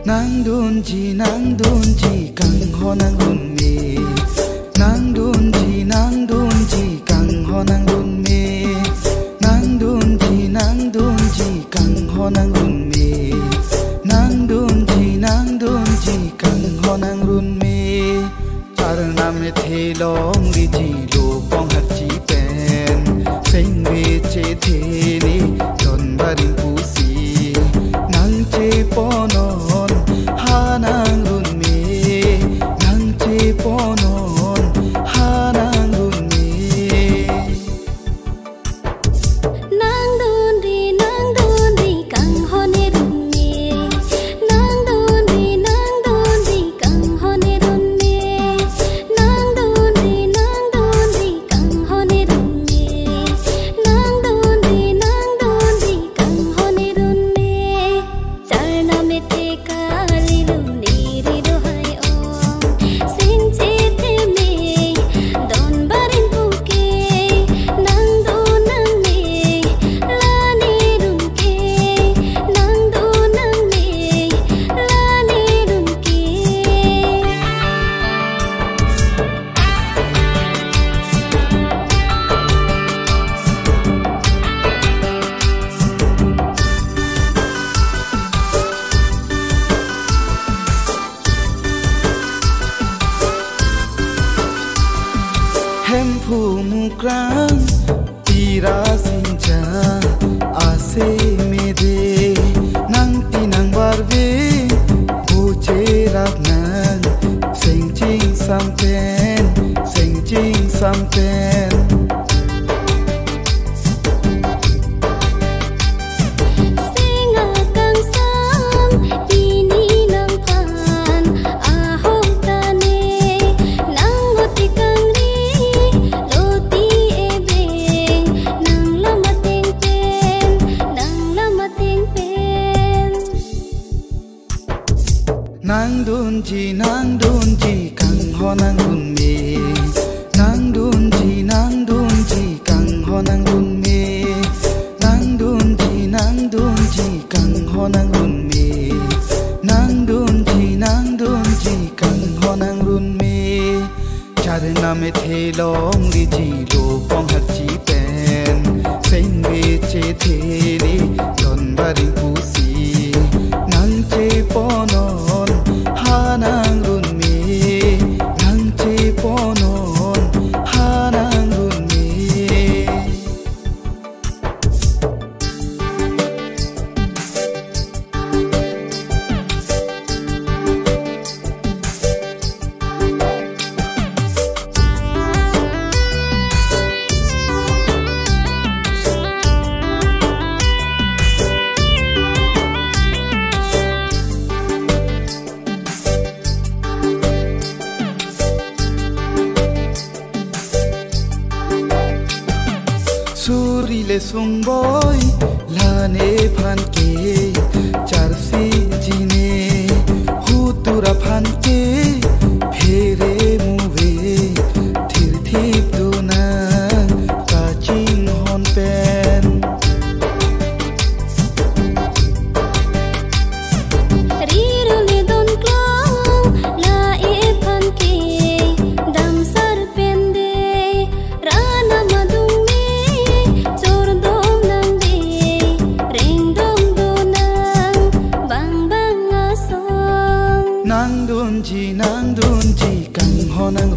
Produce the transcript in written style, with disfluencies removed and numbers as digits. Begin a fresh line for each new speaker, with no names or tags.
Nang dunji kang ho nang run me. Nang dunji kang ho nang run me. Nang dunji kang ho nang run me. Nang dunji kang ho nang run me. Charna me thelong ri ji lo pong hat ji pen. Sing me che the ni don barin pusi. Nang che ponon ha nang run me. Nang che ponon ha nang run me.
Nang dun di kang ho ne run me. Nang dun di kang ho ne run me. Nang dun di kang ho ne run me. Nang dun di kang ho ne run me. Charna me te kali lu ni ri do hai om. Sing che te me don barin puke. Nang dun nang me la ni run ke. Nang dun nang me la ni run ke.
Hem phu mu krang tira sinja ase me de. Nang tinang barbe buche rap nang. Sing ching sampen, sing ching sampen.
Singa kang sam ini nang pan ahong tane. Nang loti kang ri loti ebeng. Nang lama ting pen, nang lama ting pen.
Nang dunji kang ho nang run me. Nang dunji kang ho nang run me. Nang dunji kang ho nang run me. Nang dunji kang ho nang run me. Charna me thelong ri ji lo pong hat ji pen. Sing me che the ni don barin pusi. Nang che ponon ha nang run me. Nang che ponon ha nang run me. Suri le sung boy lane phan ke charsi jine hutura phan ke phere muve thir thip duna kaching hon pen.
Riru le don klong la e phan ke dam sar pen de rana madung me chor dom nang de reng dom do nang bang bang asong.
Nang dunji kang ho nang